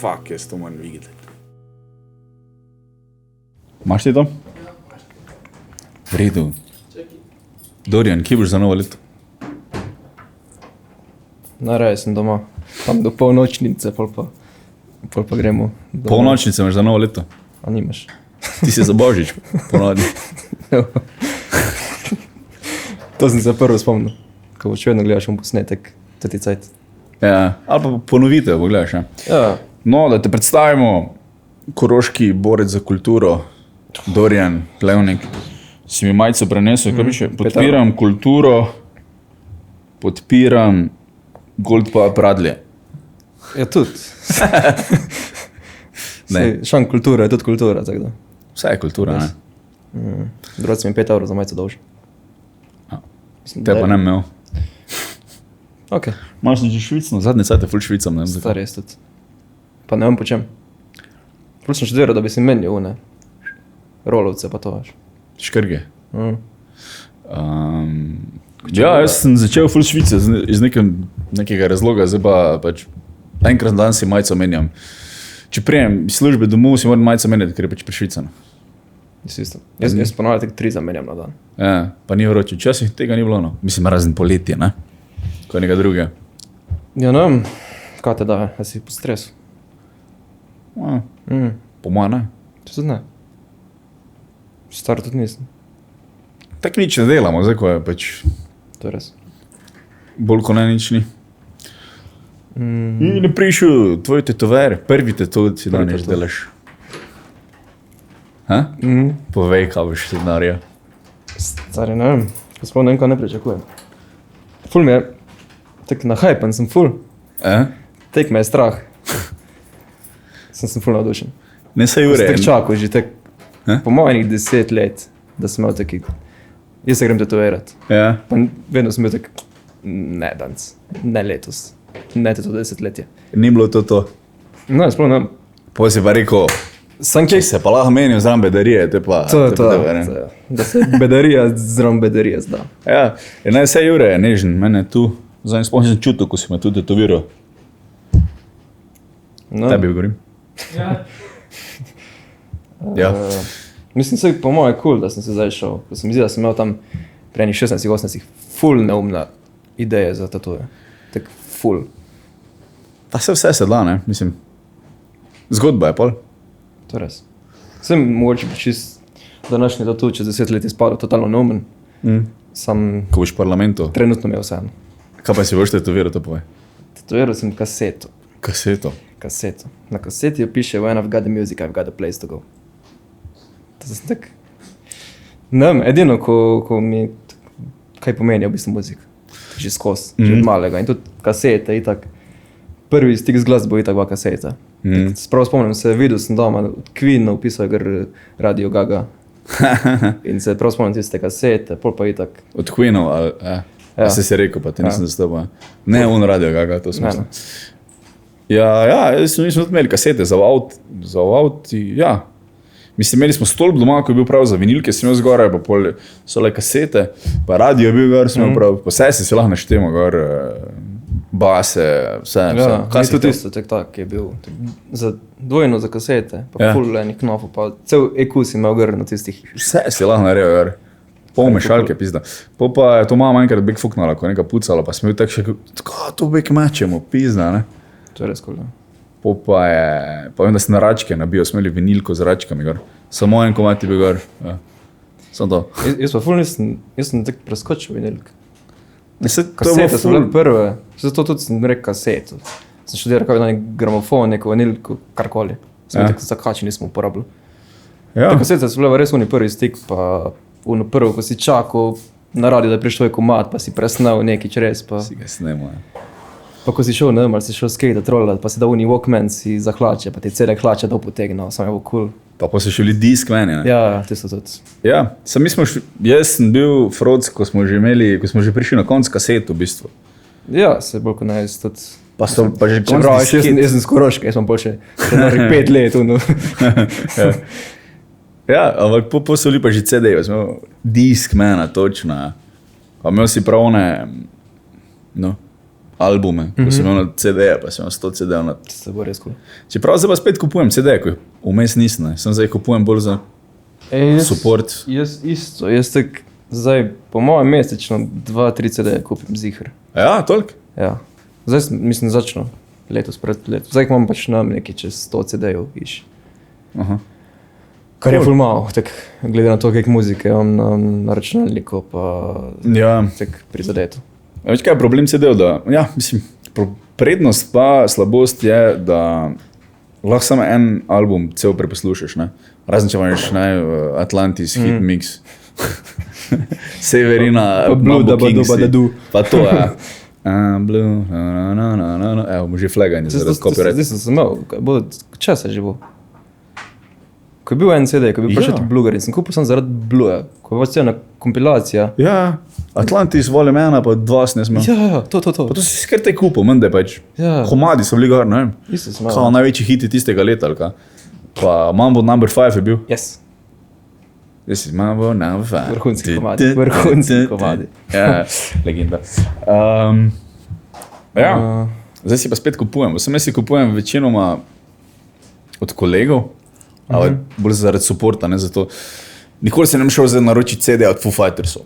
fuck, jaz to moram videti. Imaš ti to? V redu. Dorian, kje boš za novo leto? Najraje sem doma. Tam do polnočnice, pol pa gremo doma. Polnočnice imaš za novo leto? A nimaš? Ti si za Božič, ponovadi. To sem se prvo spomnil. Ko boš vedno gledaš posnetek, teti cajt. Ja, ali pa ponovitev, bo gledaš, ne? Ja. No, da te predstavimo, koroški borec za kulturo, Dorian Plevnik. Si mi majico prenesel, kaj piše? Podpiram kulturo, podpiram Gold pa Pradlje. Ja, tudi. Šan kultura je tudi kultura, tako da. Vse je kultura, ne? Drugi si mi 5 € za majico dolži. Te pa ne imel. Ok. Malo sem že švicno, zadnje cajte ful švicam, ne vem. Star je tudi. Pa ne vem po čem. Ful sem študiral, da bi si menil une. Rolovce pa to, veš. Škrge. Ja, jaz sem začel ful švice iz nekega razloga, zdaj pa pač enkrat na dan si majico menjam. Če prijem iz službe domov, si moram majico menjati, ker je pač prešvicano. Jaz ponavljam tek 3 zamenjam na dan. Ja, pa ni vroče. Včasih tega ni bilo, no. Mislim, razen poletje, ne? Ko je nekaj drugega. Ja, ne vem, kaj te daje, da si po stresu. Po moja ne. Če se ne. Star tudi nisem. Tak nič ne delamo, zdaj ko je pač To je res. bolj ko ne nič ni. In je prišel tvoj tetover, prvi tetov si danes delaš. Povej, kaj boš ti naredil. Stari, ne vem, ko spomnim, kaj ne pričakujem. Ful mi je, tak nahajpen sem ful. Tek me je strah. Sem ful navdušen. Ne se jure. Tek čakal že tek, po mojih 10 let, da sem imel taki, jaz se grem tetovirat. Ja. Pa vedno sem bil tak, ne danes, ne letos, ne to 10 letje. Ni bilo to. No, sploh ne vem. Pa si pa rekel, Sam če se pa lahko menil zram bedarije, te pa... Da se bedarija zram bedarije zda. Ja, ne, vse Jure je nežen, mene tu, zdaj spomnim sem čutil, ko si me tudi tetoviral. No. Tebi govorim. Ja. Mislim, se po moje cool, da sem se zdaj šel. Ko sem zdi, da sem imel tam pri enih 16-18 ful neumna ideja za tatuje. Tak ful. Pa vse se da, ne, mislim. Zgodba je pol. To je res. Sem mogoče čist današnji tatu čez 10 let izpadel totalno neumen. Sam Ko boš v parlamentu. trenutno mi je vseeno. Kaj pa si boš tetoviral, to povej? Tetoviral sem kaseto. Kaseto. Na kaseti jo piše When I've got the music, I've got a place to go. To sem tak... Ne vem, edino, ko mi... Kaj pomeni v bistvu muzika? Že skozi, že od malega. In tudi kasete, itak. Prvi stik z glasbo itak bila kaseta. Sprav spomnim se, videl sem doma, od Queen upisal je Radio Gaga. In se prav spomnim tiste kasete, pol pa itak. Od Queenov, ali... Ja. Si si rekel, pa ti nisem zastopal. Ne, on Radio Gaga, to smisel. Ja, smo tudi imeli kasete za avti, ja. Mislim, imeli smo stolp doma, ko je bil prav za vinilke, sem imel zgoraj, pa pol so le kasete, pa radio je bil gor, sem imel prav, pa vse si lahko naštemo gor, base, vse. Ja, kaj tudi isto, tak je bil, dvojno za kasete, pa ful enih knofov, pa cel EQ si imel gor na tistih. Vse si lahko naredil gor. Pol mešalke, pizda. Po pa je to mama enkrat bek fuknala, ko je nekaj pucala, pa smo jo tako še, kako to bek mečemo, pizda, ne? To je res cool, ja. Po pa vem, da si na račke nabil, smo imeli vinilko z račkami gor. Samo en komad je bil gor, ja. Samo to. Jaz pa ful nisem, jaz sem tako preskočil vinilk. Kasete so bile prve, zato tudi sem rekel kaseto. Sem študiral kako nek gramofon, neko vinilko, karkoli. Sem tako zakači nismo uporabili. Ja. Kasete so bile res oni prvi stik, pa ono prvo, ko si čakal na radio, da priš tvoj komad, pa si presnal neki čez, pa... Si ga snemo, ja. Pa ko si šel, ne vem, ali si šel skate trollat, pa si dal uni Walkman, si za hlače, pa ti cele hlače dal potegnal, sam je bilo cool. Pa so šli disk meni, ne? Ja, tisto tudi. Ja, jaz sem bil Froc, ko smo že prišli na konc kasetu, v bistvu. Ja, se bolj kot ne, jaz tudi... Pa že konc Čeprav, disket. jaz sem skoroška, jaz sem bolj še 5 let, ono. Ja, ampak po so bili pa že CD-ji, smo imel disk mena, točno. Pa imel si prav one, no, albume, ko sem imel na CD-je, pa sem imel 100 CD-jev na... Se bo res cool. Čeprav zdaj pa spet kupujem CD-je, ko vmes nisem, ne. Sem zdaj kupujem bolj za support. Jaz isto, zdaj po mojem mesečno 2-3 CD-je kupim ziher. Ja, toliko? Ja. Zdaj mislim začnu letos, pred letos. Zdaj imam pač nam nekaj čez 100 CD-jev iš. Aha. Kar je ful malo, tak glede na to, kak muzike imam na računalniku, pa tak prizadeto. Več kaj je problem CD-jev, da, ja, mislim, prednost pa slabost je, da lahko samo en album cel preposlušaš, ne. Razen če imaš, ne, Atlantis, Hit Mix, Severina, Mambo Kings, pa to, ja. Blue, evo, mu že flaganje zaradi copyright. Zdaj sem imel, časa že bo. Ko je bil en CD, ko je bil prišel Bluegar in sem kupil sem zaradi Blueja, ko je pač cena kompilacija. Ja, Atlantis, Volume 1, pa 2 sem imel. Ja, to. Pa to si skar te kupil, mende pač. Ja. Komadi so bili gar, ne vem. Isto sem imel. Kao največji hiti tistega leta, ali kaj. Pa Mambo No. 5 je bil. Yes. This is Mambo No. 5. Vrhunski komadi. Ja, legenda. Ja, zdaj si pa spet kupujem. Jaz si kupujem večinoma od kolegov, ali bolj zaradi supporta, ne zato. Nikoli se ne šel zdaj naročiti CD od Foo Fightersov.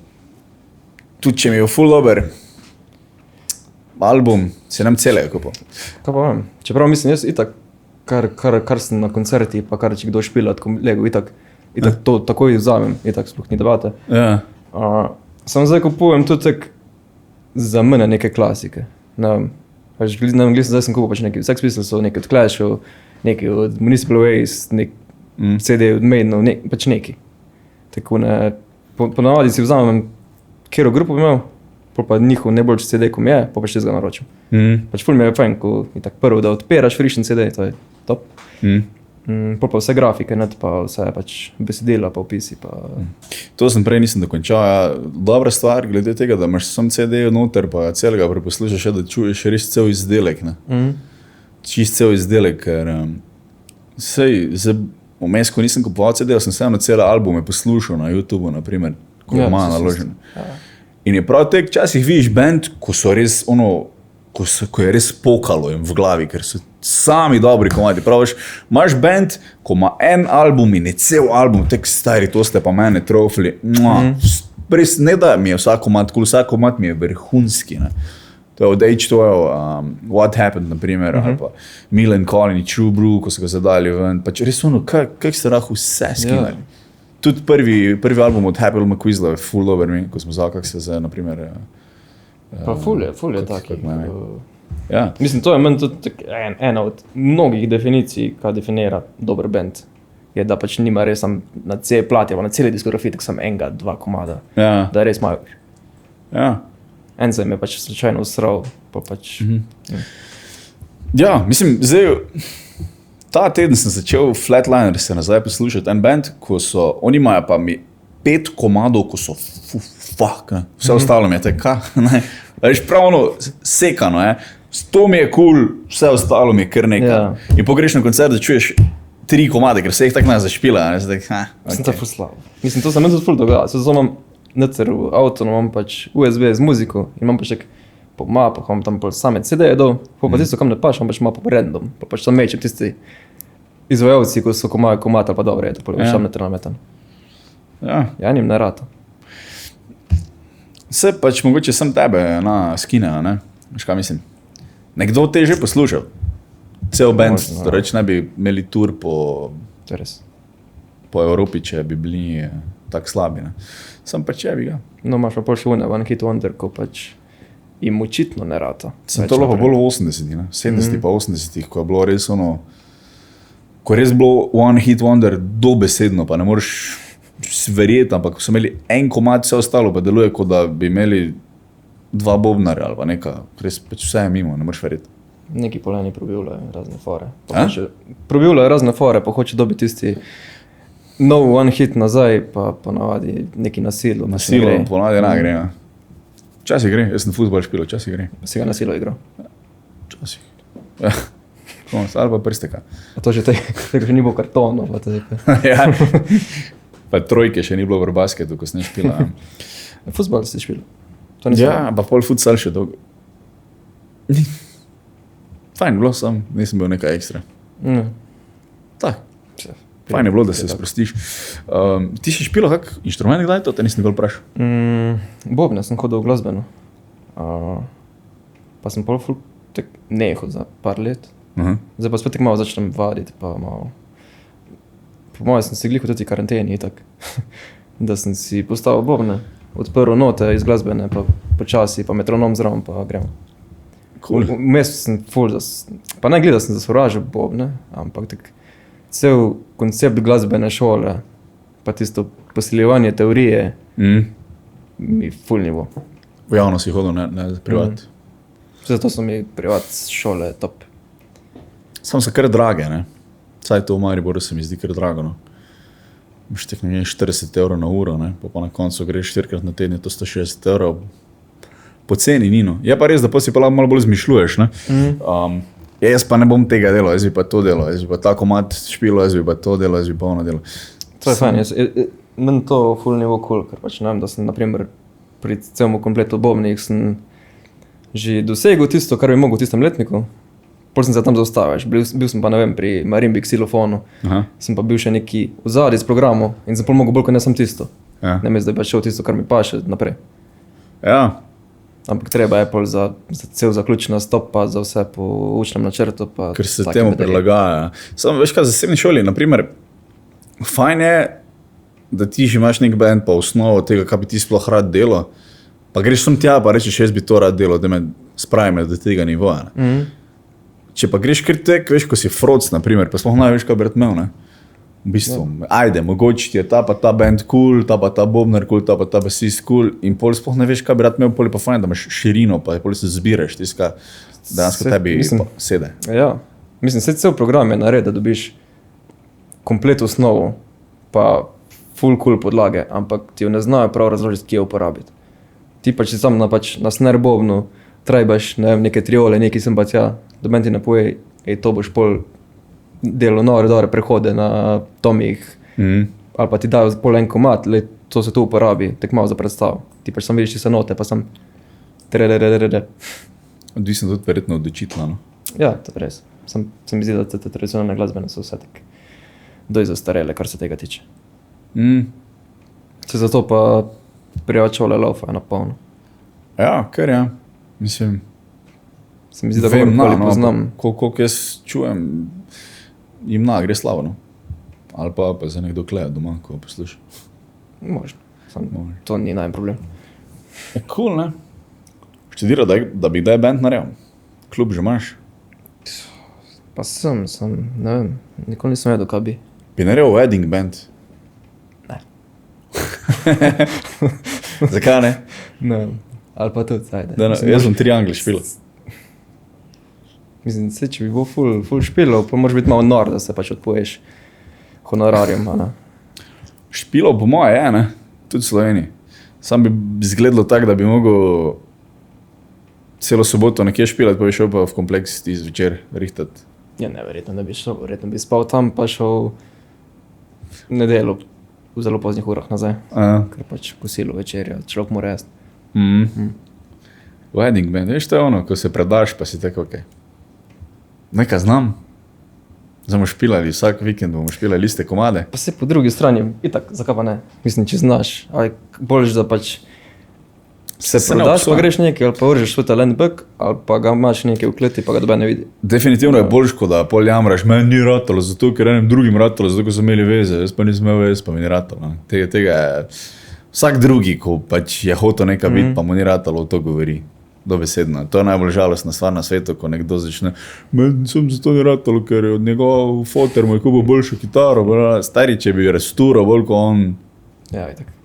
Tudi če mi je full dober album, se nam celega kupil. Kaj pa vem? Čeprav mislim, jaz itak, kar sem na koncerti, pa kar če kdo špila od kolegov, itak to takoj vzamem, itak sploh ni debate. Ja. Sam zdaj kupujem tudi tak za mene neke klasike. Ne vem, pač zdaj sem kupil pač neki Sex Pistols, neki od Clashov, neki od Municipal Waste, CD od Maidenov, pač neki. Tako ne, ponavadi si vzamem, kjero grupo bi imel, pa njihov najboljši CD, ko mi je, pa še ga naročim. Pač ful mi je fajn, ko je tak prvo, da odpiraš frišen CD, to je top. Pa vse grafike, pa vse pač besedila, pa opisi. To sem prej nisem dokončal. Ja. Dobra stvar glede tega, da imaš sam CD noter, pa celega preposlušaš, da čuješ res cel izdelek. Čist cel izdelek, ker vmes, ko nisem kupoval CD-jev, sem vseeno cele albume poslušal na YouTubeu, naprimer, ko je malo naložen. In je prav tek, časih vidiš band, ko so res ko je res pokalo jim v glavi, ker so sami dobri komadi. Praviš, imaš band, ko ima en album in je cel album, tek stari, to ste pa mene trofili. Res ne da mi je vsak komad mi je vrhunski. Ne. To je od H2O, What Happened, naprimer, ali pa Millen Collin, True Brew, ko so ga zadali ven. Pač res kak ste lahko vse skinali. Tudi prvi album od Happy Little McQuizla je full over me, ko smo znali, kak se zdaj, naprimer... Pa ful je taki. Ja. Mislim, to je meni tudi ena od mnogih definicij, kaj definira dober band. Je, da pač nima res na cel plati, na celi diskografiji, tako sam enega, 2 komada. Ja. Da res imajo. Ja. En se mi je pač slučajno usral, pa pač... Ja, mislim, zdaj... Ta teden sem začel Flatliner se nazaj poslušati en band, ko so... Oni imajo pa mi 5 komadov, ko so vse ostalo mi je tako, ne. Veš, pravno sekano, to mi je cool, vse ostalo mi je kar nekaj. Ja. In pogreš na koncert, da čuješ 3 komade, ker se jih tako ne zašpila. Sem to ful slabo. Mislim, to se meni tudi ful dogaja. Se imam necer v avto, imam pač USB z muziko in imam pač tak po mapah, imam tam same CD-je dol, pa tisto, kam ne paš, imam pač mapo random, pa pač tam mečem tisti izvajalci, ko so komad ali pa dobro je, to pa šam neter nametan. Ja, njim ne rata. Se pač mogoče sem tebe skine, ne? Veš kaj mislim? Nekdo te je že poslušal. Cel band, reč ne bi imeli tur po Evropi, če bi bili tako slabi, ne? Sem pač bi ga. No, imaš pa pol še One Hit Wonder, ko pač jim očitno ne rata. Sem to pa bolj v 80-ih, ne? 70-ih pa 80-ih, ko je bilo res ko je res bilo One Hit Wonder dobesedno, pa ne moreš verjeti, ampak ko so imeli en komad, vse ostalo pa deluje, kot da bi imeli 2 bobnarja ali pa neka, res pač vse je mimo, ne moreš verjeti. Neki poleni probivljajo razne fore. Probivljajo razne fore, pa hoče dobiti tisti nov One Hit nazaj, pa ponavadi neki nasilo. Nasilo, ponavadi gre, ja. Včasih gre, jaz sem futbol špil, včasih gre. Si ga nasilo igral? Včasih. Ja. Ali pa prsteka. A to že tega še ni bilo kartonov. Ja. Pa trojke še ni bilo v basketu, ko sem špila. Futbol si špil? Ja, pa pol futsal še dolgo. Fajn je bilo, sam nisem bil nekaj ekstra. Tak. Fajn je bilo, da se sprostiš. Ti si špilo kak inštrument kdaj to? Te nisem nikoli vprašal. Bobne, sem hodil v glasbeno. Pa sem pol nehal za par let. Zdaj pa spet malo začnem vaditi, pa malo. Po mojem sem si glih v toti karanteni, tak. Da sem si postavil bobne, odprl note iz glasbene, pa počasi, pa metronom zraven, pa gremo. Cool. Vmes sem pa ne gleda, sem zasovražil bobne, ampak tak cel koncept glasbene šole, pa tisto posiljevanje teorije, mi ful ni bilo. V javno si hodil, ne privat. Zato so mi privat šole top. Sam so kar drage, ne? Saj to v Mariboru se mi zdi kar drago, no. Imaš tek 40 € na uro, ne? Pa na koncu greš 4-krat na teden, to 160 €. Po ceni ni, no. Je pa res, da pa si pa malo bolj zmišljuješ, ne? Jaz pa ne bom tega delal, jaz bi pa to delal, jaz bi pa tako mat špilo, jaz bi pa to delal, jaz bi pa ono delal. To je fajn, meni to ful nivo cool, ker pač ne vem, da sem naprimer pri celom kompletu bobnih sem že dosegel tisto, kar bi mogel v tistem letniku. Pol sem se tam zaustavil, bil sem pa, ne vem, pri marimbi ksilofonu, sem pa bil še neki vzadij s programu in sem pol mogel bolj, kot ne sem tisto. Ne mislim, da bi pa šel tisto, kar mi paše naprej. Ja. Ampak treba je pol za cel zaključni nastop, pa za vse po učnem načrtu. Pa ker se temu prilagaja. Samo veš kaj, v zasebni šoli, naprimer, fajn je, da ti že imaš nek band pa osnovo tega, kaj bi ti sploh rad delo, pa greš sem tja, pa rečeš, jaz bi to rad delo, da me spravim do tega nivoja. Če pa greš kar tek, veš, ko si froc, naprimer, pa sploh ne veš, kaj bi rad imel, ne? V bistvu, ajde, mogoče ti je ta pa ta band cool, ta pa ta bobnar cool, ta pa ta basist cool in pol sploh ne veš, kaj bi rad imel, pol je pa fajn, da imaš širino, pa pol se zbiraš, tiska, dejansko tebi sede. Ja, mislim, cel program je nared, da dobiš komplet osnovo, pa full cool podlage, ampak ti jo ne znajo prav razložiti, kje uporabiti. Ti pa če sam na snare bobnu trajbaš, ne vem, neke triole, neki sem pa tja, da meni ti ne poje, to boš pol delo nore prehode na tomih, ali pa ti dajo pol en komad, to se tu uporabi, tak malo za predstav. Ti pač sam vidiš tiste note, pa sam Odvisno tudi verjetno od učitla, no? Ja, to je res. Se mi zdi, da te tradicionalne glasbene so vse tak doj zastarele, kar se tega tiče. Se zato pa privat šole laufajo na polno. Ja, kar ja. Mislim, se mi zdi, da vem, poznam. Koliko jaz čujem, jim gre slavo, no. Ali pa za nekdo kleja doma, ko posluša. Možno. To ni najem problem. Je cool, ne? Študira, da bi kdaj band naredil? Klub že imaš? Pa sem, ne vem, nikoli nisem vedel, kaj bi. Bi naredil wedding band? Ne. Zakaj ne? Ne vem. Ali pa tudi, ajde. Jaz sem triangli špilo. Mislim, če bi bil full špilo, pa moraš biti malo nor, da se pač odpoješ honorarjem. Špilo po moje je, ne? Tudi v Sloveniji. Sam bi izgledalo tako, da bi mogel celo soboto nekje špilati, pa bi šel pa v kompleks zvečer rihtati. Ja, neverjetno, da bi šel, verjetno bi spal tam, pa šel nedeljo v zelo poznih urah nazaj. Ker pač kosilo večerja, človek mora jesti. Wedding band, veš, to je ono, ko se predaš, pa si tako, okej. Nekaj znam. Zdaj bomo špilali, vsak vikend bomo špilali iste komade. Pa se po drugi strani, itak, zakaj pa ne? Mislim, če znaš, ali boljš, da pač se prodaš, pa greš nekaj, ali pa vržeš svoj talent back, ali pa ga imaš nekaj v kleti, pa ga dobe ne vidi. Definitivno je boljš, da pol jamraš, meni ni ratalo, zato ker enem drugim ratalo, zato ko so imeli veze, jaz pa nisem imel veze, pa mi ni ratalo. Tega je vsak drugi, ko pač je hotel nekaj biti, pa mu ni ratalo, to govori. Dobesedno. To je najbolj žalostna stvar na svetu, ko nekdo začne, meni sem zato ni ratalo, ker je od njegov foter moj kupil boljšo kitaro, stari, če bi rastural bolj ko on. Ja, itak.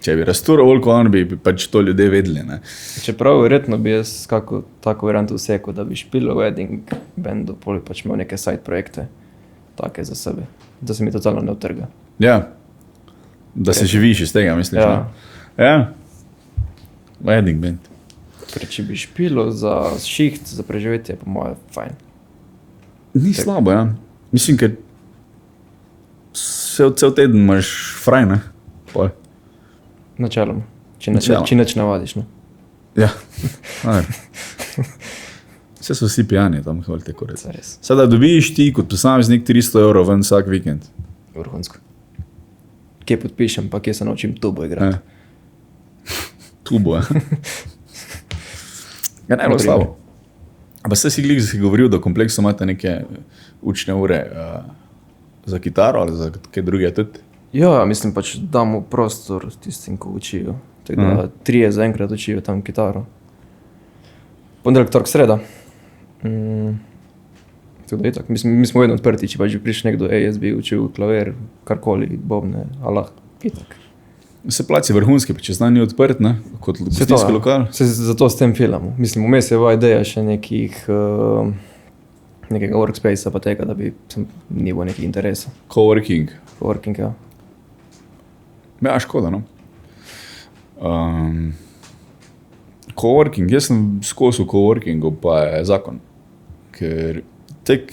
Če bi rastural bolj ko on, bi pač to ljudje vedeli, ne. Čeprav verjetno bi jaz kako tako varianto vsekal, da bi špilo wedding bandu, poli pač imel neke side projekte, take za sebe, da se mi totalno ne utrga. Ja, da se živiš iz tega, misliš, ja. Ne? Ja, wedding band. Če bi špilo za šiht, za preživetje, po moje, fajn. Ni slabo, ja. Mislim, ker cel teden imaš fraj, ne? Pol. Načeloma. Če neč navadiš, ne? Ja. Vse so vsi pijani tam, hvali te korec. Res. Sada dobiš ti kot posameznik 300 € ven vsak vikend. Vrhunsko. Kje podpišem, pa kje se naučim tubo igrati. Tubo, Ja, ne, bilo slabo. Pa ste si glih govoril, da v kompleksu imate neke učne ure za kitaro ali za kaj druge tudi? Ja, mislim pač damo prostor tistim, ko učijo. Tako da 3 zaenkrat učijo tam kitaro. Ponedeljek, torek, sreda. Tako da itak, mi smo vedno odprti, če pač prišel nekdo, jaz bi učil klavir, karkoli, bobne, alah, itak. Se placi vrhunski, pa če znan ni odprt, ne? Kot gostinski lokal. Zato s tem filmom. Mislim, vmes je ideja še nekega workspacea pa tega, da bi ni bilo nekih interesov. Coworking. Coworking, ja. Ja, škoda, no. Coworking, jaz sem skozi v coworkingu, pa je zakon. Ker tek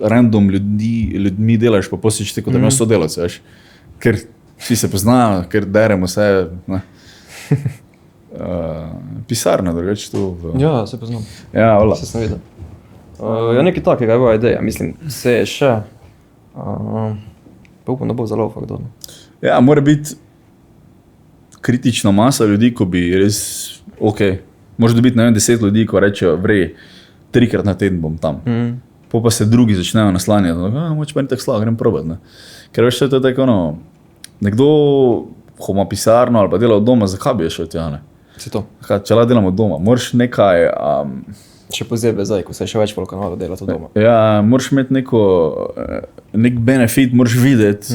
random ljudmi delaš, pa posliš tako, da imaš sodelavce, veš. Ker vsi se poznajo, ker deremo vse, ne. Pisarna, drugače to. Ja, se poznam. Ja, vola. Se sem videl. Ja, nekaj takega je bila ideja, mislim, vse je še. Pa upam, da bo zelo kdo. Ja, mora biti kritična masa ljudi, ko bi res, može dobiti, ne vem, 10 ljudi, ko rečejo, vrej, 3-krat na teden bom tam. Pa se drugi začnejo naslanjati, moče pa ni tako slabo, grem probat, ne. Ker veš, to je tako, nekdo, ko ima pisarno ali pa dela od doma, zakaj bi je šel tja, ne? Se to. Če la delam od doma, moraš nekaj... Še pozebe zdaj, ko se še več volka malo dela to doma. Ja, moraš imeti nek benefit, moraš videti,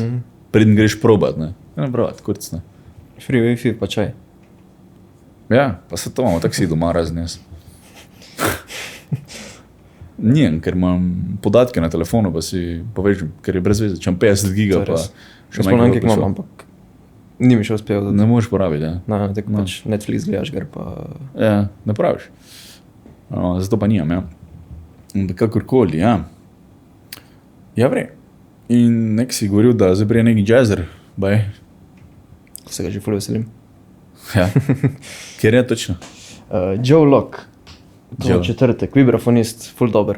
preden greš probat, ne. Ne probat, kurc, ne. Free Wi-Fi pa čaj. Ja, pa se to imamo, tako si doma razen jaz. Nijem, ker imam podatke na telefonu, pa si povežem, ker je brez veze, če imam 50 giga, pa še manj nekaj imam, ampak ni mi še uspel. Ne možeš porabiti, ja. Ne, tako pač Netflix gledaš, gre pa... Ja, ne praviš. Zato pa nijam, ja. Kakorkoli, ja. Ja, vrej. In nek si govoril, da zdaj prije neki jazzer, baj. Se ga že ful veselim. Ja. Kjer je točno? Joe Locke. To četrtek, vibrafonist, ful dober.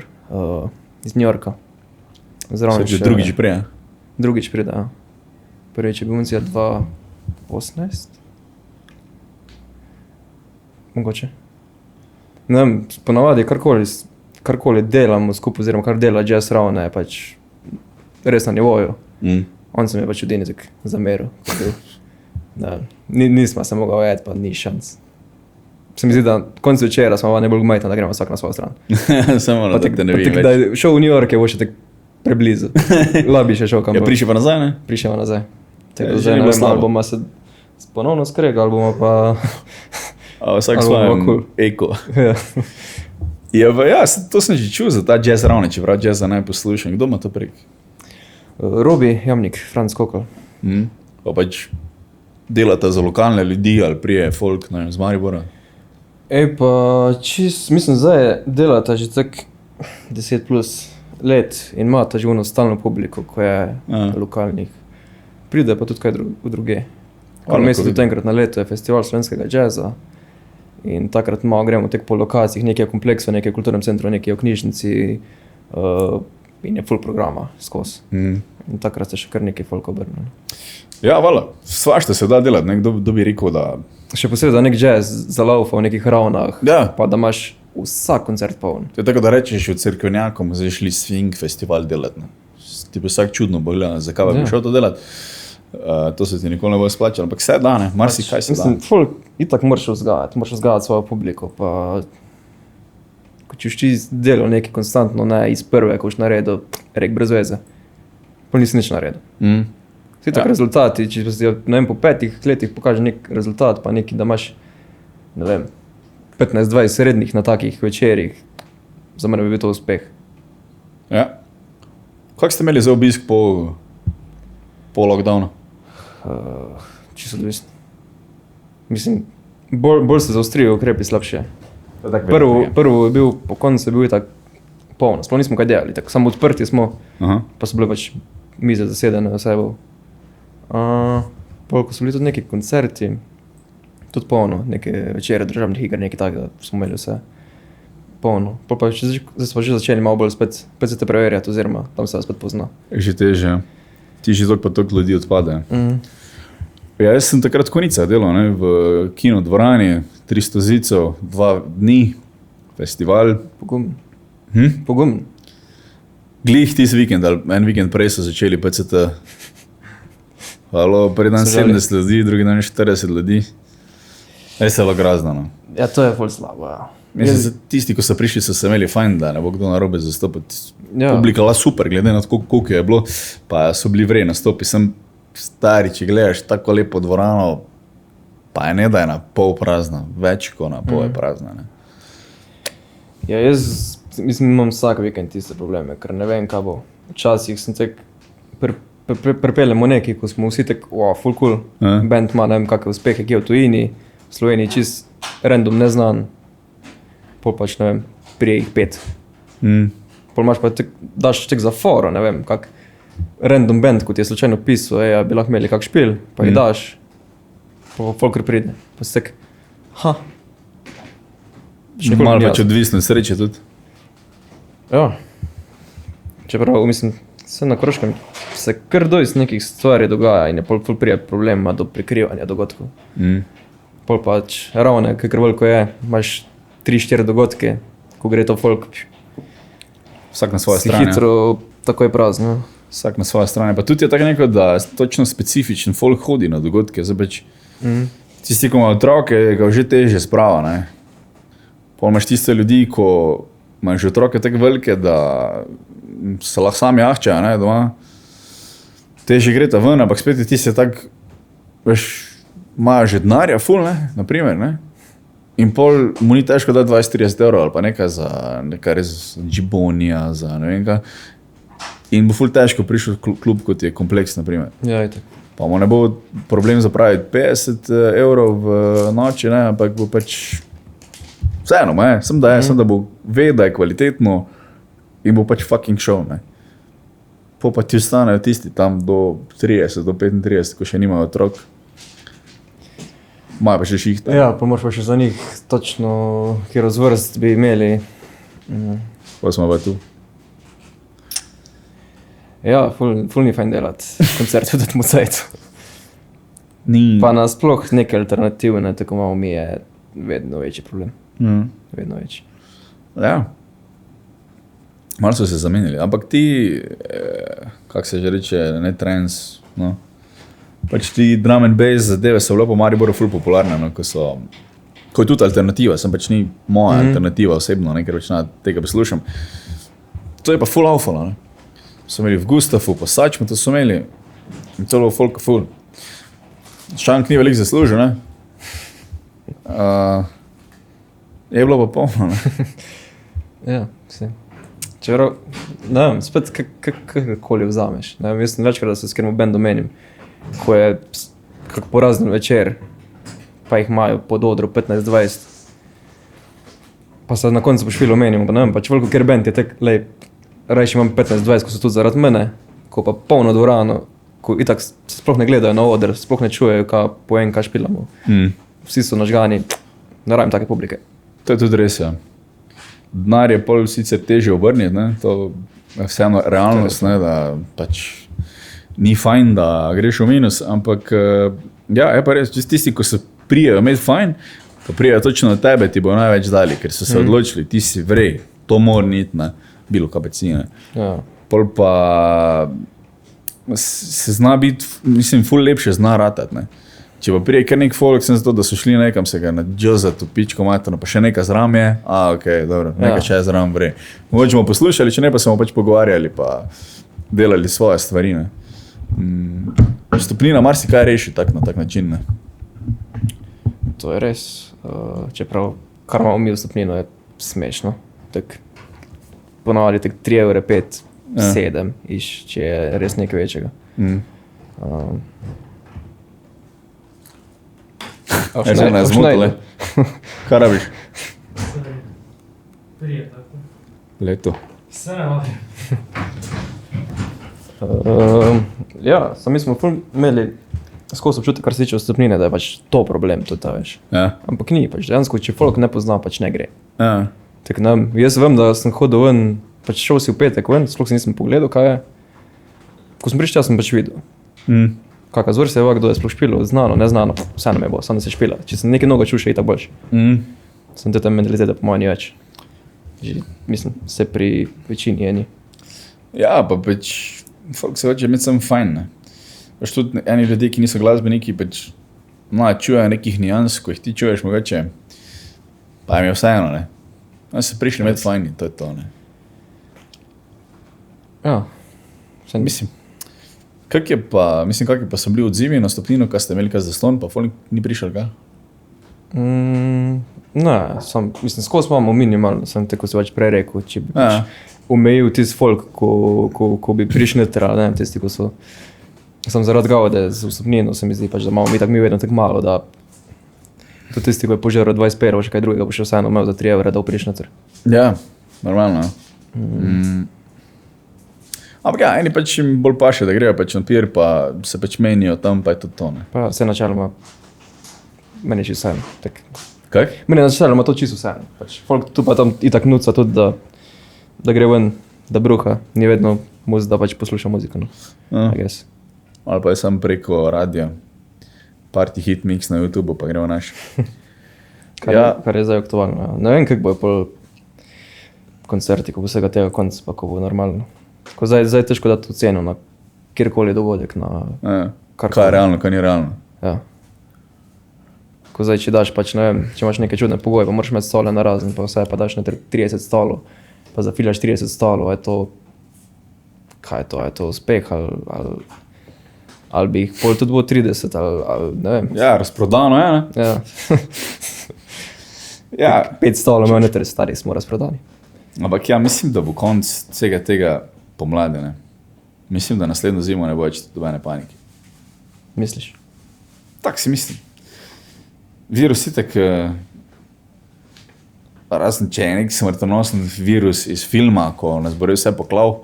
Iz New Yorka. Se že drugič prije? Drugič prije, ja. Prvič je bil uncija 2018. Mogoče. Ne vem, ponavadi karkoli delamo skupaj, oziroma kar dela Jazz Ravne, je pač res na nivoju. On se mi je pač edini tak zameril. Nismo se mogel vedeti, pa ni šans. Se mi zdi, da konc večera smo najbolj gmajta, da gremo vsak na svojo stran. Samo da te ne vidim več. Da je šel v New York, je bo še tak preblizu. Labi še šel kam. Ja, prišel pa nazaj, ne? Prišel pa nazaj. Tako zdaj ne vem, ali bomo se ponovno skrega, ali bomo pa... Vsak svojem eko. Ja, to sem že čul za ta jazz ravne, čeprav jazza ne poslušam. Kdo ima to prek? Robi Jamnik, Franc Kokol. Pa pač delata za lokalne ljudi ali prije folk, ne vem, z Maribora? Pa mislim, zdaj delata že tak 10 plus let in imata že stalno publiko, ko je lokalnih. Pride pa tudi kaj druge. Par mesec tudi enkrat na leto je festival slovenskega jazza. In takrat malo gremo tek po lokacijah, nekaj je kompleksu, nekaj je kulturnem centru, nekaj je v knjižnici in je full programa skozi. In takrat se še kar nekaj folk obrne. Ja, vala, svašta se da delati, nekdo bi rekel, da... Še posebej, da nek jazz zalaufa v nekih ravnah, pa da imaš vsak koncert poln. To je tako, da rečeš v Cerkvenjakom, zdaj šli swing festival delati. Ti bi vsak čudno bo gledal, zakaj bi šel to delati. To se ti nikoli ne bo splačalo, ampak vse da, ne, marsi kaj se da. Mislim, folk itak moraš vzgajati svojo publiko, pa ko če ti delo nekaj konstantno, ne iz prve, ko už naredil, rek brez veze, pa nisi nič naredil. Vsi tak rezultati, če si, ne vem, po 5 letih pokaže nek rezultat, pa neki, da imaš, ne vem, 15-20 srednjih na takih večerih, za mene bi bil to uspeh. Ja. Kako ste imeli za obisk po lockdownu? Čisto odvisno. Mislim, bolj se zaostrijo ukrepi slabše. Prvo je bil, po koncu je bil tak polno, sploh nismo kaj delali, tako samo odprti smo, pa so bile pač mize zasedene vse bo. Ko so bili tudi neki koncerti, tudi polno, neke večere državnih iger, nekaj takega smo imeli vse. polno. Pol pa zdaj smo že začeli malo bolj spet se te preverjati, oziroma tam se spet pozna. Že teže. Ti že toliko pa toliko ljudi odpade. Ja, jaz sem takrat konica delal, ne, v kino dvorani, 300 zicov, 2 dni, festival. Pogumno. Glih tisti vikend, ali en vikend prej so začeli PCT. Halo, prvi dan 70 ljudi, drugi dan 40 ljudi. Res je bilo grozno. No. Ja, to je ful slabo, ja. Mislim, tisti, ko so prišli, so se imeli fajn, da ne bo kdo narobe zastopati. Ja. Publika bila super, glede na to, koliko je bilo, pa so bili vrej nastopi. Sem stari, če gledaš tako lepo dvorano, pa je ne da je na pol prazna, več kot na pol je prazna. Ne. Ja, jaz mislim, imam vsak vikend tiste probleme, ker ne vem, kaj bo. Včasih sem tek pripeljemo neki, ko smo vsi tek, full cool, band ima, ne vem, kakve uspehe, ki je v tujini, v Sloveniji čist random neznan, pol pač, ne vem, prije jih 5. Pol imaš pa daš tek za foro, ne vem, kak random band, ko ti je slučajno pisal, bi lahko imeli kak špil, pa jih daš, pa folker pride, pa si tek, Malo pač odvisno sreče tudi. Ja, čeprav, mislim, vse na Koroškem se kar dost nekih stvari dogaja in je pol prije problema do prikrivanja dogodkov. Pol pač ravno, kakor veliko je, imaš 3-4 dogodke, ko gre to folk. Vsak na svoje strani. Si hitro, tako je prazno. Vsak na svoje strani. Pa tudi je tako neko, da točno specifičen folk hodi na dogodke. Zabeč, tisti, ko ima otroke, ga že teže sprava, ne. Pol imaš tiste ljudi, ko imaš že otroke tako velike, da se lahko sami jahčajo, ne, doma. Teže gre ta ven, ampak spet ti se tako, veš, imajo že denarja, ful, ne, naprimer, ne. In pol mu ni težko dati 20-30 evrov ali pa nekaj za nekaj res džibonija, za ne vem kaj. In bo ful težko prišel klub, kot je Kompleks, naprimer. Ja, je tako. Pa mu ne bo problem zapraviti 50 evrov v noči, ne, ampak bo pač vseeno, sem da bo ve, da je kvalitetno in bo pač fucking show, ne. Po pa ti ostanejo tisti tam do 30, do 35, ko še nimajo otrok. Majo pa še šihta. Ja, pa moraš pa še za njih točno, kjer razvrst bi imeli. Pa smo pa tu. Ja, ful ni fajn delati koncert v tem cajtu. Ni. Pa nasploh neke alternativne, tako malo mi je vedno večji problem. Vedno večji. Ja. Malo so se zamenili, ampak ti, kak se že reče, ne trance, no. Pač ti drum and bass zadeve so bilo po Mariboru ful popularne, no, ko je tudi alternativa, sem pač ni moja alternativa osebno, ne, ker pač tega poslušam. To je pa ful aufalo, ne. So imeli v Gustafu, po Sačmu, to so imeli, in to je bilo folka ful. Šank ni veliko zaslužil, ne. Je bilo pa polno, ne. Ja, vse. Čeprav, ne vem, spet kakorkoli vzameš. Ne vem, jaz sem večkrat, da se s katerim bandom menim, ko je kak porazen večer, pa jih imajo pod odru 15-20. Pa se na koncu po špilu menimo, pa ne vem, pač veliko ker band je tak, lej, rajši imam 15-20, ko so tudi zaradi mene, ko pa polno dvorano, ko itak sploh ne gledajo na oder, sploh ne čujejo, kaj špilamo. Vsi so nažgani, ne rabim take publike. To je tudi res, ja. Denar je pol sicer težje obrniti, ne, to je vseeno realnost, ne, da pač ni fajn, da greš v minus, ampak ja, je pa res, tisti, ko se prijejo imeti fajn, ko prijejo točno od tebe, ti bo največ dali, ker so se odločili, ti si vrej, to mora niti, ne, bilo kapecine. Ja. Pol pa se zna biti, mislim, ful lepše zna ratati, ne. Če pa prije kar nek folk, sem zato, da so šli nekam se ga nadžozati v pičko materno, pa še nekaj zram je, okej, dobro, nekaj še je zram vrej. Mogoče bomo poslušali, če ne pa smo pač pogovarjali, pa delali svoje stvari, ne. Stopnina marsikaj reši na tak način, ne. To je res, čeprav kar imamo mi v stopnino je smešno. Tak, ponavadi tak 3 evre, 5, 7, če je res nekaj večjega. Že ne zmotile. Kaj rabiš? Prije tako. Leto. Vse ne vodi. Ja, mi smo imeli skozi občutek, kar se tiče vstopnine, da je pač to problem tudi ta, veš. Ja. Ampak ni, pač dejansko, če folk ne pozna, pač ne gre. Ja. Tak, jaz vem, da sem hodil ven, pač šel si v petek ven, sploh si nisem pogledal, kaj je. Ko sem prišel, sem pač videl. Kaka zvor se je, kdo je sploh špilo, znano, neznano, vse nam je bo, samo da se špila. Če sem nekaj noga čul, še je tako boljše. Sem te tam mentalitete po mojem ni več. Mislim, se pri večini je ni. Ja, pa pač, folk se hoče imeti samo fajn, ne. Pač tudi eni ljudje, ki niso glasbeniki, pač, čujejo nekih nijans, ko jih ti čuješ mogoče, pa jim je vseeno, ne. Se prišli imeti fajn in to je to, ne. Ja. Mislim, kak je pa so bili odzivi na stopnino, kaj ste imeli kaj zaston, pa folk ni prišel, kaj? Ne, mislim, skozi imamo minimalno, sem tako se več prej rekel, če bi omejil tisti folk, ko bi prišli netra, ne, tisti, ko so, sem zaradi gavde z vstopnino, se mi zdi pač, da imamo mi vedno tako malo, da tudi tisti, ko je požeral 20 perov, še kaj drugega, bo še vseeno imel za 3 evre, da prišli netra. Ja, normalno. Ampak ja, eni pač jim bolj paše, da grejo pač na pir, pa se pač menijo tam, pa je to to, ne. Pa vse načeloma, meni je čisto vseeno. Kak? Meni je načeloma to čisto vseeno. Pač folk tu pa tam itak nuca tudi, da gre ven, da bruha. Ni vedno da pač posluša muziko, no. I guess. Ali pa je sam preko radija. Party hit mix na YouTube, pa gremo naš. Kar je zdaj aktualno. Ne vem, kak bo je pol koncerti, ko bo vsega tega konc, pa ko bo normalno. Ko zdaj težko dati oceno na kjerkoli dogodek, na kaj je realno, kaj ni realno. Ja. Ko zdaj, če daš pač, ne vem, če imaš neke čudne pogoje, pa moraš imeti stole na razen, pa vse, pa daš na 30 stolov, pa zafilaš 30 stolov, je to, kaj je to, uspeh, ali bi jih pol tudi bilo 30, ali ne vem. Ja, razprodano je, ne? Ja. Ja. 5 stolov imajo netre stari, smo razprodani. Ampak ja, mislim, da bo konc vsega tega pomladi, ne. Mislim, da naslednjo zimo ne bo več dobene panike. Misliš? Tak si mislim. Virus itak, razen če je nek smrtonosen virus iz filma, ko nas bo vse poklal,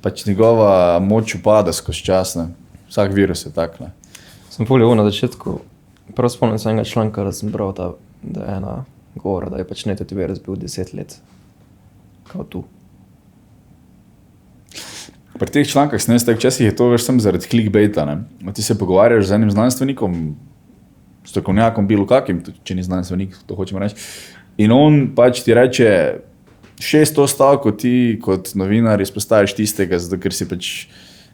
pač njegova moč upada skozi čas, ne. Vsak virus je tak, ne. Sem pogledal na začetku, prav spomnim se enega članka, da sem bral, da je ena govora, da je pač netoti virus bil 10 let. Kao tu. Pri teh člankah sem jaz tako včasih je to veš sem zaradi clickbaita, ne. Ti se pogovarjaš z enim znanstvenikom, strokovnjakom bilo kakim, če ni znanstvenik, to hočemo reči. In on pač ti reče 600 stavkov, ti kot novinar izpostaviš tistega, zato ker si pač,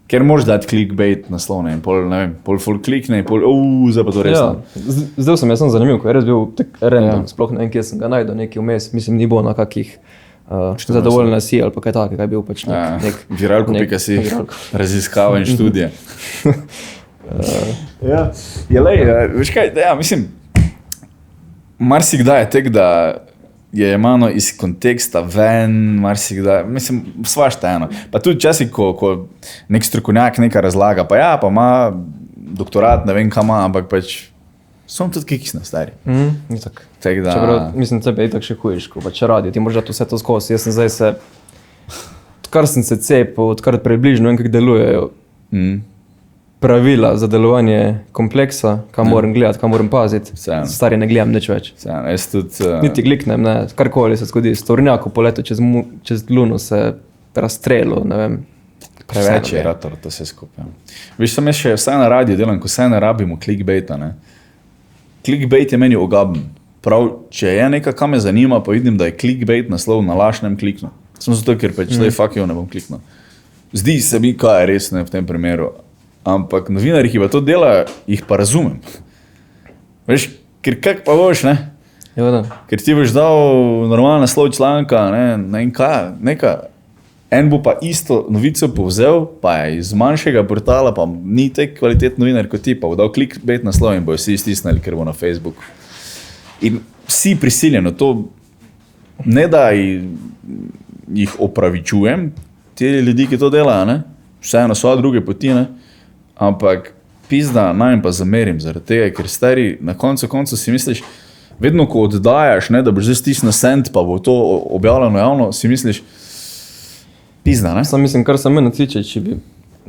ker moraš dati clickbait naslov, ne, in pol, ne vem, pol folk klikne in pol, zdaj pa to resno. Ja, zdaj sem jaz zanimiv, ko je res bil tak random, sploh ne vem, kje sem ga najdel, neki vmes, mislim, ni bilo na kakih zadovoljna si ali pa kaj takega, je bil pač nek viralko.si, raziskava in študije. Ja, veš kaj, ja, mislim, marsikdaj je tek, da je jemano iz konteksta ven, marsikdaj, mislim, svašta eno. Pa tudi časih, ko nek strokovnjak nekaj razlaga, pa ja, pa ima doktorat, ne vem, kaj ima, ampak pač so tudi kikisne, stari. Itak. Čeprav, mislim, tebe itak še hujiš, ko pač radio, ti moraš dati vse to skozi. Jaz sem zdaj se, odkar sem se cepil, odkar približno vem, kako delujejo pravila za delovanje kompleksa, kam moram gledati, kam moram paziti. Stari ne gledam nič več. Jaz tudi... Niti kliknem, ne, karkoli se zgodi. Stornjaku po letu čez luno se razstrelo, ne vem. Preveč je rator, to vse skupaj. Viš, sem jaz še vse na radio delam, ko vse ne rabimo clickbaita, ne. Clickbait je meni ogaben. Prav, če je nekaj, kam me zanima, pa vidim, da je clickbait naslov, na laž nem kliknu. Sem zato, ker pač zdaj fuck you ne bom kliknul. Zdi se mi, kaj je res ne v tem primeru. Ampak novinari, ki pa to delajo, jih pa razumem. Veš, ker kak pa boš, ne? Jo, da. Ker ti boš dal normalno naslov članka, ne in kaj, nekaj. En bo pa isto novico povzel, pa je iz manjšega portala, pa ni tak kvalitetno novinar kot ti, pa bo dal clickbait naslov in bo vsi stisnili, ker bo na Facebooku. In vsi prisiljeno, to ne da jih opravičujem, te ljudi, ki to delajo, ne? Vseeno so druge poti, ne? Ampak pizda, naj pa zamerim zaradi tega, ker stari na koncu si misliš, vedno ko oddajaš, ne, da boš zdaj stisnil send, pa bo to objavljeno javno, si misliš, pizda, ne? Sam mislim, kar se mene tiče, če bi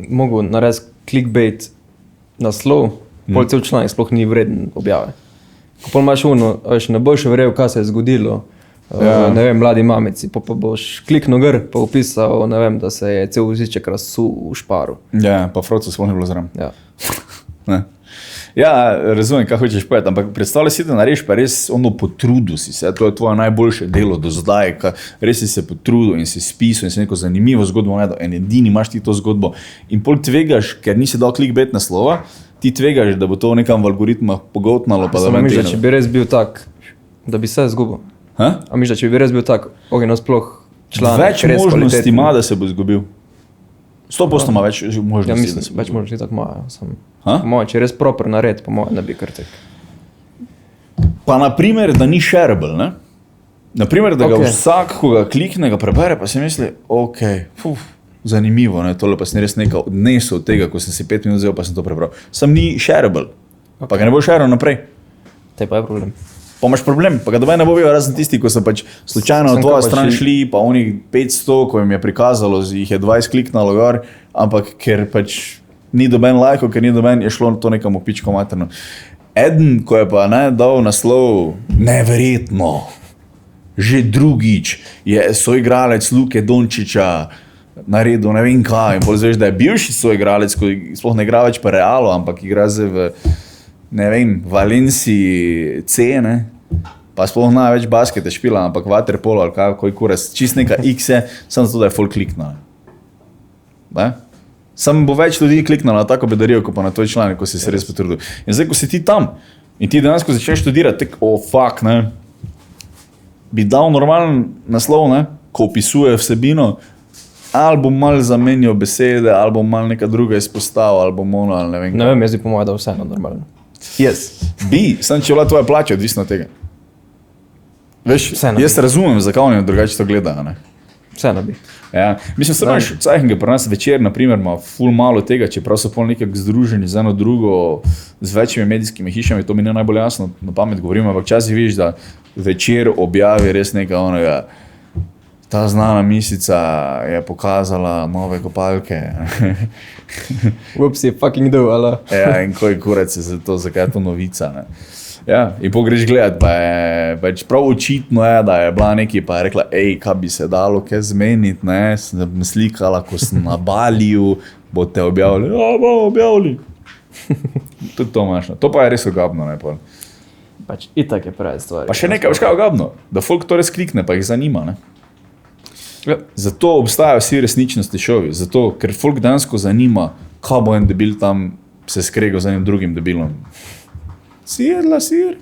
mogel narediti clickbait naslov, pol cel članek sploh ni vreden objave. Ko pol imaš veš, ne boš verjel, kaj se je zgodilo, ne vem, mladi mamici, pa boš kliknil gor, pa upisal, ne vem, da se je cel voziček razsul v šparu. Ja, pa Froco sploh ni bilo zraven. Ja. Ne. Ja, razumem, kaj hočeš povedati, ampak predstavljaj si, da narediš pa res potrudil si se, to je tvoje najboljše delo do zdaj, res si se potrudil in si spisal in si neko zanimivo zgodbo najdel, en edini imaš ti to zgodbo in pol tvegaš, ker nisi dal clickbait naslova, ti tvegaš, da bo to nekam v algoritmah pogotnalo. Pa da miš, da če bi res bil tak, da bi se zgubil. A miš, da če bi res bil tak, sploh članek. Več možnosti ima, da se bo zgubil. 100% ima več možnosti. Ja, mislim, več možnosti tako ima. Če je res proper nared, po mojem, ne bi kar tek. Pa naprimer, da ni shareable, ne? Naprimer, da ga vsak, ko ga klikne, ga prebere, pa si misli, zanimivo, ne? Tole pa sem res nekaj odnesel od tega, ko sem si 5 minut vzel, pa sem to prebral. Sam ni shareable, pa ga ne bo shareal naprej. Te pa je problem. Pa imaš problem, pa ga dobe ne bo bil razen tisti, ko so pač slučajno na tvojo stran šli, pa onih 500, ko jim je prikazalo, jih je 20 kliknalo gor, ampak ker pač ni doben lajko, ker ni doben, je šlo to nekam v pičko materno. Eden, ko je pa dal naslov, neverjetno, že drugič je soigralec Luke Dončića naredil ne vem kaj, in potem zveš, da je bivši soigralec, ko sploh ne igra več pa Realu, ampak igra se v ne vem, Valenciji C, ne? Pa sploh največ baskete špila, ampak waterpolo ali kaj kurac, čist neka X je, samo zato, da je folk kliknal. Sam bo več ljudi kliknal na tako bedarijo, ko pa na tvoj članek, ko si se res potrudil. In zdaj, ko si ti tam in ti dejansko začneš študirati, tak, fuck, ne, bi dal normalen naslov, ne, ko opisuje vsebino, ali bom mal zamenjal besede, ali bom mal neka druga izpostavil, ali bom ono, ali ne vem. Ne vem, jaz bi po mojem dal vseeno normalno. Bi, samo če je bila tvoja plača odvisna od tega. Veš, jaz razumem, zakaj oni drugače to gledajo, ne? Vseeno bi. Ja, mislim, se imaš Cajhinge pri nas večer, naprimer, ima ful malo tega, čeprav so pol nekako združeni z eno drugo, z večjimi medijskimi hišami, to mi ne najbolj jasno na pamet govorim, ampak časih vidiš, da večer objavi res nekaj onega, ta znana misica je pokazala nove kopalke. Ups, je fucking do, ala. Ja, in koji kurac je za to, zakaj je to novica, ne. Ja, in pogreš gledat, pa je pač prav očitno je, da je bila neki, pa je rekla, kaj bi se dalo kaj zmeniti, ne, sem slikala, ko sem na Baliju, boste objavili, bomo objavili. Tudi to imaš, to pa je res ogabno, ne, pol. Pač itak je pravi stvar. Pa še nekaj, veš kaj ogabno, da folk to res klikne, pa jih zanima, ne. Ja. Zato obstajajo vsi resničnosti šovi, zato, ker folk dansko zanima, kaj bo en debil tam se skregal z enim drugim debilom. Jedla sir.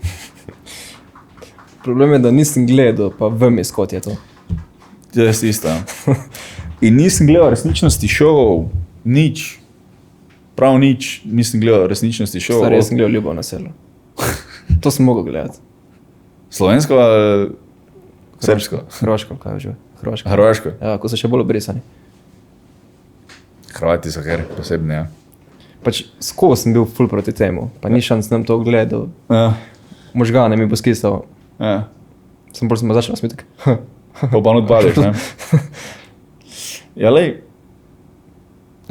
Problem je, da nisem gledal, pa vem izkot je to. Jaz isto. In nisem gledal resničnosti šovov, nič. Prav nič nisem gledal resničnosti šovov. Stari, jaz sem gledal Ljubav na selu. To sem mogel gledati. Slovensko ali srpsko? Hrvaško, kaj je že? Hrvaško? Ja, ko so še bolj obrisani. Hrvati so her posebni, ja. Pač skozi sem bil ful proti temu, pa ni šans nam to gledal. Ja. Možgane mi bo skisal. Ja. Sem bolj začel smitek. Pa pa odpadeš, ne? Ja, lej.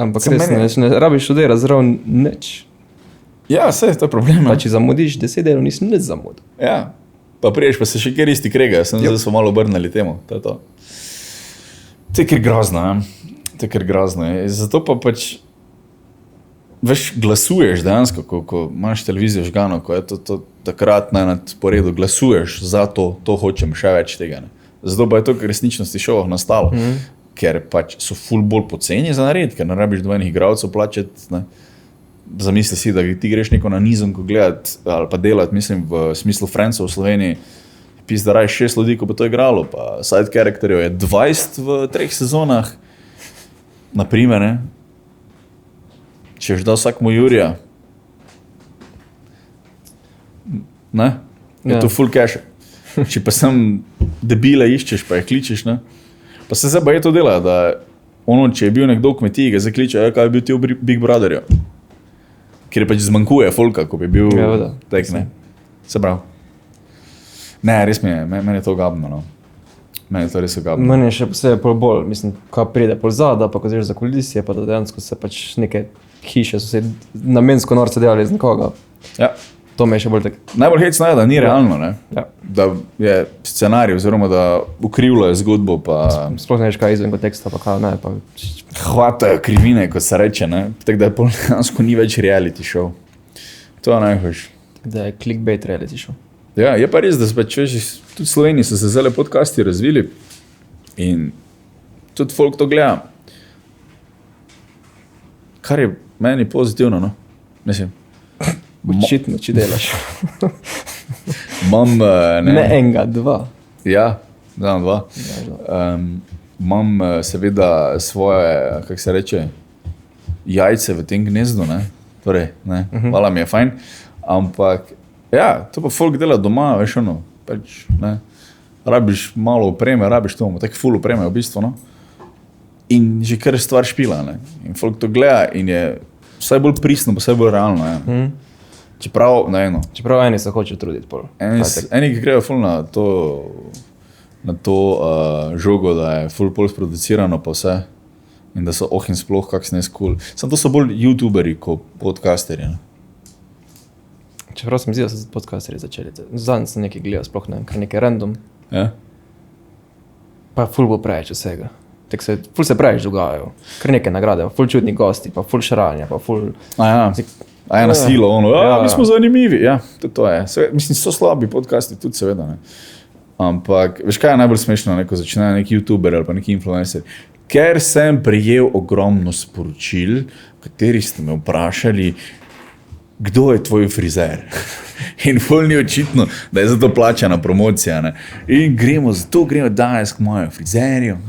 Ampak res ne rabiš študirati zraven nič. Ja, vse, to je problem. Pa če zamudiš 10 delov, nisi nič zamudil. Ja. Pa priješ, pa se še kjer isti krega, zdaj so malo obrnili temu. To je to. To je kjer grozno, ja. To je kjer grozno. Zato pa pač, veš, glasuješ dejansko, ko imaš televizijo žgano, ko je to takrat na poredu, glasuješ za to hočem, še več tega, ne. Zato pa je to resničnosti šovah nastalo, ker pač so ful bolj poceni za nared, ker ne rabiš dvojnih igralcev plačati, ne. Zamisli si, da ti greš neko na nizonko gledati ali pa delati, mislim, v smislu Friendsov v Sloveniji, da rajš 6 ljudi, ko bo to igralo, pa side characterjev je 20 v 3 sezonah, naprimer, ne. Če je dal vsak mu Jurija, ne, je to full cash. Če pa sem debile iščeš, pa jih kličeš, ne. Pa se zdaj pa je to dela, da ono, če je bil nekdo v kmetiji, ga zakliče, kaj je bil ti v Big Brotherju. Ker je pač zmanjkuje folka, ko bi bil tek, ne. Se prav. Ne, res meni je to ogabno, no. Meni je to res ogabno. Meni je še posebej bolj, mislim, kaj pride pol zada, pa ko zviš za kulisije, pa da dejansko se pač neke hiše so se namensko norce delali iz nekoga. Ja. To me je še bolj tak. Najbolj hecno je, da ni realno, ne. Ja. da je scenarij, oziroma da ukrivljajo zgodbo. Pa Sploh ne veš, kaj je izven konteksta, pa kaj ne. Pa... Hvatajo krivine, kot se reče, ne? Tako da je dejansko ni več reality show. To je najhujš. Da je clickbait reality show. Ja, je pa res, da tudi v Sloveniji so se zelo podcasti razvili in tudi folk to gleda. Kar je meni pozitivno, no? Mislim. Očitno, če delaš. Imam, Ne enega, dva. Ja, dva. Imam seveda svoje, kako se reče, jajce v tem gnezdu, ne? Torej, ne, hvala mi je fajn. Ampak, ja, to pa folk dela doma, veš ono, pač, ne. Rabiš malo opreme, rabiš to, tako ful opreme v bistvu, no. In že kar stvar špila, ne. In folk to gleda in je vsaj bolj pristno, pa vsaj bolj realno, ne. Čeprav, Čeprav eni se hoče truditi pol. Eni, ki grejo ful na to žogo, da je ful pol sproducirano pa vse in da so in sploh kakšne cool. Samo to so bolj youtuberi kot podcasteri, ne. Čeprav se mi zdi, da so podcasteri začeli. Zadnji sem nekaj gledal, sploh ne, kar nekaj random. Ja? Pa ful bo preveč vsega. Ful se preveč dogajajo. Kar nekaj nagrade, ful čudni gosti, pa ful šaranja, pa ful... A je na silo, mi smo zanimivi. Ja, to je. Mislim, so slabi podcasti, tudi seveda, ne. Ampak, veš kaj je najbolj smešno, ko začne neki youtuber ali pa neki influencer? Ker sem prejel ogromno sporočil, v katerih ste me vprašali, kdo je tvoj frizer? In ful ni očitno, da je za to plačana promocija, ne. In gremo danes k mojo frizerju.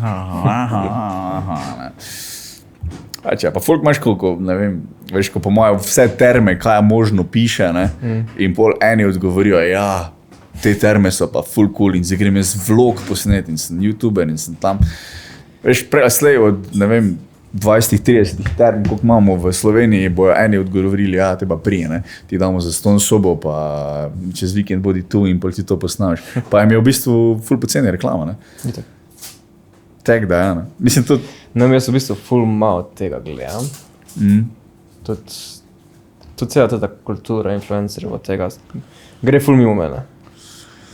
Pa folk imaš koliko, ne vem, veš, ko po mojem vse terme, kaj je možno piše, ne, in pol eni odgovorijo, ja, te terme so pa full cool in zdaj grem jaz vlog posnet in sem youtuber in sem tam. Veš, slej od, ne vem, 20-30 term, koliko imamo v Sloveniji, bojo eni odgovorili, ja, te pa prije, ne, ti damo za ston sobo, pa čez vikend bodi tu in pol ti to posnaviš. Pa jim je v bistvu full poceni reklama, ne. Tak da, ja, ne. Mislim, tudi... Jaz v bistvu ful malo tega gledam. Tudi cela ta kultura influencerjev od tega gre ful mimo mene.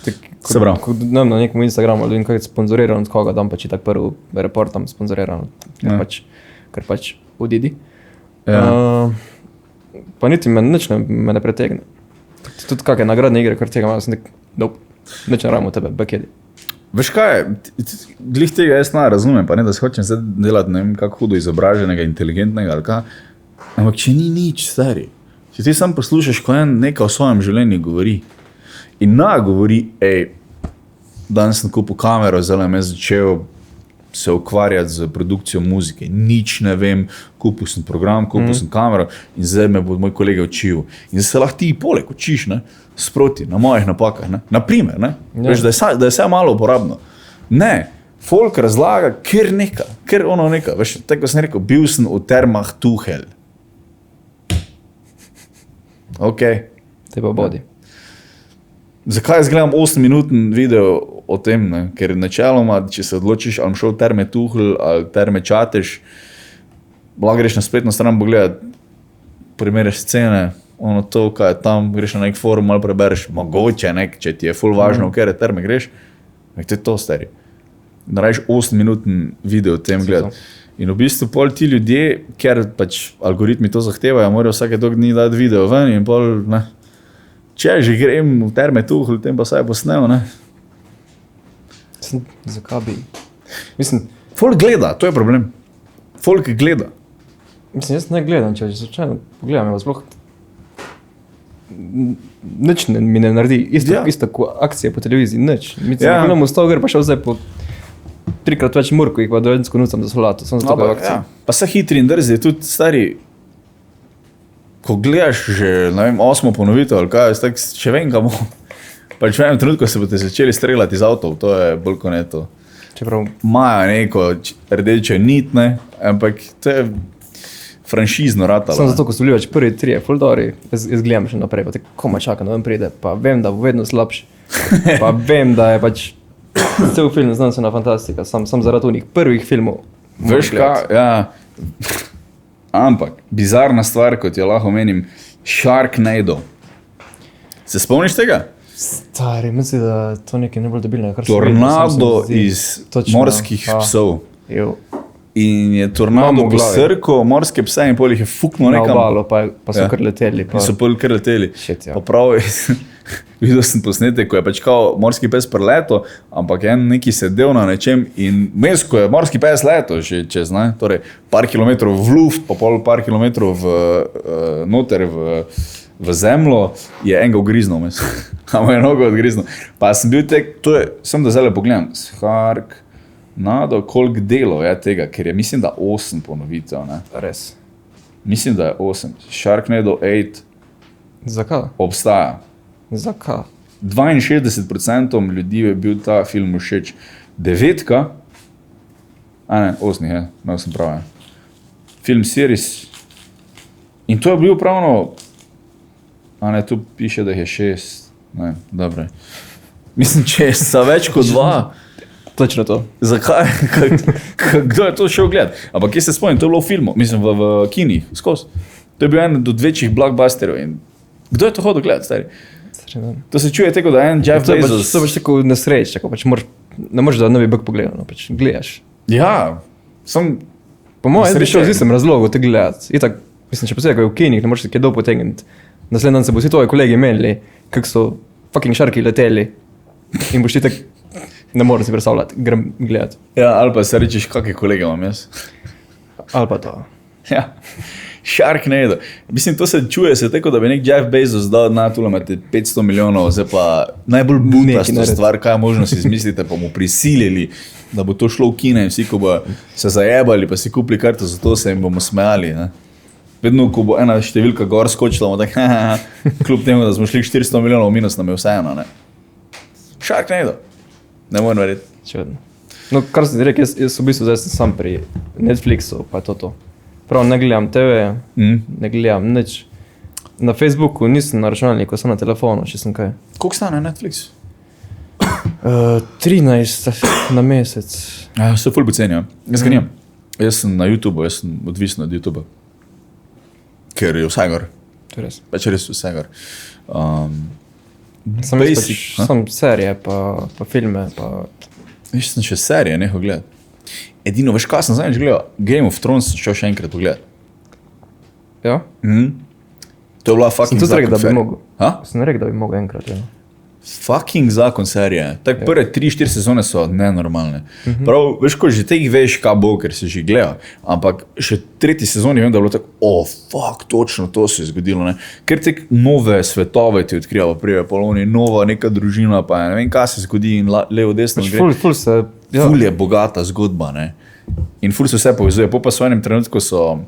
Se pravi. Ko na nekom Instagramu vidim, kaj je sponzoriran od koga, dam pač i tak prvi reportam sponzoriran, ker pač odidi. Ja. Pa niti me nič ne pretegne. Tudi kakve nagradne igre, kar tega malo sem nek, nič ne rabimo tebe, bekedi. Veš kaj, glih tega jaz ne razumem, pa ne, da se hočem zdaj delati, ne vem, kako hudo izobraženega, inteligentnega ali kaj, ampak če ni nič, stari, če ti sam poslušaš, ko en nekaj o svojem življenju govori in govori, danes sem kupil kamero, zdaj sem začel se ukvarjati z produkcijo muzike, nič ne vem, kupil sem program, kupil sem kamero in zdaj me bo moj kolega učil. In zdaj se lahko ti poleg učiš, ne, sproti, na mojih napakah, ne, naprimer, ne, veš, da je vse malo uporabno. Ne, folk razlaga, ker ono neka, veš, tako sem rekel, bil sem v termah Tuhel. Te pa bodi. Zakaj jaz gledam 8-minuten video o tem, ne? Ker načeloma, če se odločiš, ali šel terme Tuhl ali terme Čatež, lahko greš na spletno stran pogledati primere scene, ono to, kaj je tam, greš na nek forum, malo prebereš, mogoče, če ti je ful važno, v kere terme greš, to je to, stari. Narediš 8-minuten video o tem gledati. In v bistvu pol ti ljudje, ker pač algoritmi to zahtevajo, morajo vsake dolg dni dati video ven in pol, ne. Če že grem v terme Tuhl, tem pa saj posnel, ne. Zakaj bi? Mislim... Folk gleda, to je problem. Folk gleda. Mislim, jaz ne gledam, če slučajno pogledam, jo sploh... Nič mi ne naredi, isto kot akcije po televiziji, nič. Mislim, gledam v stol, pa šel zdaj po 3x več murko, jih pa dojensko nucam za solato, sem za toga akcije. Pa se hitri in drzi, tudi stari... Ko gledaš že, ne vem, 8. ponovitev ali kaj, tak, še vem kamo. Pač v enem trenutku se boste začeli streljati iz avtov, to je bolj kot ne to. Čeprav... Majo neko rdečo nit, ne, ampak to je franšizno ratalo. Samo zato, ko so bili več prvi 3, ful dobri, jaz gledam še naprej, pa te koma čaka, da vam pride, pa vem, da bo vedno slabši. Pa vem, da je pač cel film znanstvena fantastika, sam zaradi unih prvih filmov. Veš kaj, ja... Ampak, bizarna stvar, kot jo lahko menim, Sharknado. Se spomniš tega? Stari, misli, da to nekaj najbolj debilnega, kar Tornado iz morskih psov. Jo. In je tornado posrko morske pse in pol jih je fuknil Na nekam. obalo, pa so kar leteli. In so pol kar leteli. Shit, ja. Pa prav, videl sem posnetek, ko je pač kao morski pes preleto, ampak je en neki sedel na nečem in mes, ko je morski pes leto že čez, ne, torej par kilometrov v luft, pa pol par kilometrov noter v zemljo, je enega ugriznil mes. A mu je nogo odgriznil. Pa sem bil sem da zdaj pogledam, Sharknado, koliko delov je tega, ker je mislim, da 8 ponovitev, ne. Res. Mislim, da je 8. Sharknado 8 Zakaj? obstaja. Zakaj? 62% ljudi je bil ta film všeč. 9, a ne, 8 je, imel sem prav, film series. In to je bil pravno, a ne, tu piše, da je 6, ne, dobro. Mislim, če sta več kot 2, Točno to. zakaj, kdo je to šel gledat? Ampak kje se spomnim, to je bilo v filmu, mislim v kinih, skozi. To je bil en od večjih blockbusterov in kdo je to hodil gledat, stari? To se čuje tako, da en Jeff Bezos... To je pač tako nesreč, tako pač ne moreš, da ne bi bek pogledal, no, pač gledaš. Ja, sem... Po mojem, jaz bi šel z istem razlogom te gledati. Itak, mislim, če posebej, ko je v kinih, ne moreš se kje dol potegniti. Naslednji dan se bo vsi tvoji kolegi menili, kako so fucking šarki leteli in boš ti tak, ne moreš si predstavljati, grem gledati. Ja, ali pa se rečeš, kakve kolege imam jaz. Ali pa to. Ja, Sharknado. Mislim, to se čuje se tako, da bi nek Jeff Bezos dal na tule imate 500 milijonov, zdaj pa najbolj butasto stvar, kaj možno si izmislite, pa mu prisilili, da bo to šlo v kine in vsi, ko bo se zajebali, pa si kupili karto, zato se jim bomo smejali. Ne? Vedno, ko bo ena številka gor skočila, bomo tako, kljub temu, da smo šli 400 milijonov minus, nam je vseeno. Ne? Sharknado. Ne morem verjeti. Čudno. No, kar sem ti rekel, jaz v bistvu zdaj sem sam pri Netflixu, pa je to. Prav, ne gledam TV, ne gledam nič. Na Facebooku nisem na računalniku, sem na telefonu, če sem kaj. Koliko stane Netflix? 13 na mesec. Ja, se ful poceni, ja. Jaz ga nimam. Jaz sem na YouTubeu, jaz sem odvisen od YouTubea. Ker je vse gor. To je res. Pač res vse gor. Sem serije, pa filme, pa... Veš, sem še serije nehal gledati. Edino, veš, kaj sem zadnjič gledal? Game of Thrones sem šel še enkrat pogledati. Ja? To je bila fucking Sem tudi rekel, da bi serija. mogel. Ha? Sem rekel, da bi mogel enkrat, ja. Fucking zakon serije. Tako prve 3-4 sezone so nenormalne. Prav, veš, ko že teh veš, kaj bo, ker si že gledal. Ampak še 3. sezoni vem, da je bilo tako, fuck, točno to se je zgodilo. Ne? Ker tek nove svetove ti odkriva, prije Poloni, nova neka družina, pa ne vem, kaj se zgodi in levo, desno gre. Ful se... Ful je bogata zgodba, ne. In ful se vse povezuje. Po pa v enem trenutku so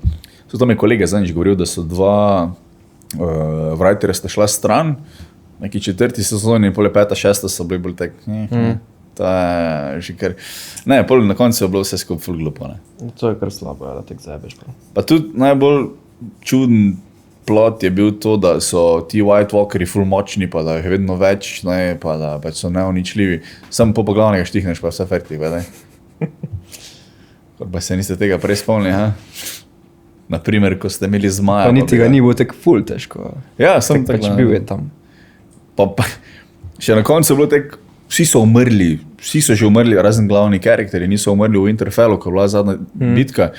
to mi kolege zadnjič govoril, da so dva writerja sta šla stran, neki 4. sezoni in pol 5., 6. so bili bolj tak, to je že kar... Ne, pol na koncu je bilo vse skupaj ful glupo, ne. To je kar slabo, da tek zajebeš. Pa tudi najbolj čuden plot je bil to, da so ti White Walkeri ful močni, pa da jih je vedno več, ne, pa da pač so neuničljivi. Sam po glavnega štihneš, pa vse fertik, vedaj. Pa se niste tega prej spomnili, ha? Naprimer, ko ste imeli zmaja. Pa niti ga ni bilo tako ful težko. Ja, sem tak pač bil je tam. Pa še na koncu je bilo tako, vsi so umrli, vsi so že umrli, razen glavni karakterji, niso umrli v Winterfellu, ko je bila zadnja bitka.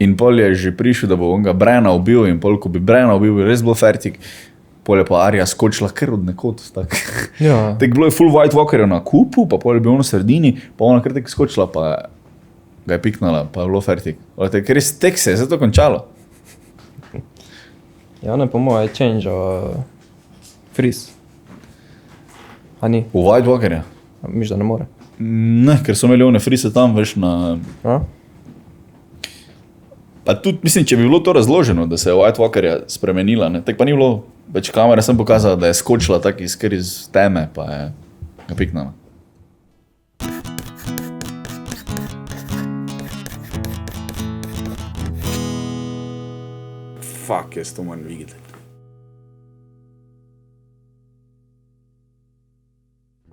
In pol je že prišel, da bo on ga Brena ubil in pol, ko bi Brena ubil, bi res bil fertik. Pol je pa Arya skočila kar od nekod. Tak. Ja. Tak bilo je full White Walkerjev na kupu, pa pol je bil on v sredini, pa ona kar tak skočila, pa ga je piknala, pa je bilo fertik. Ker res tek se je to končalo. Ja, ne, po moje je change Freeze. A ni? V White Walkerja? Miš, da ne more. Ne, ker so imeli one frise tam veš na... A? Pa tudi, mislim, če bi bilo to razloženo, da se je White Walkerja spremenila, ne, tak pa ni bilo, več kamera sem pokazala, da je skočila tak iz teme, pa je ga piknala. Fuck, jaz to moram videti.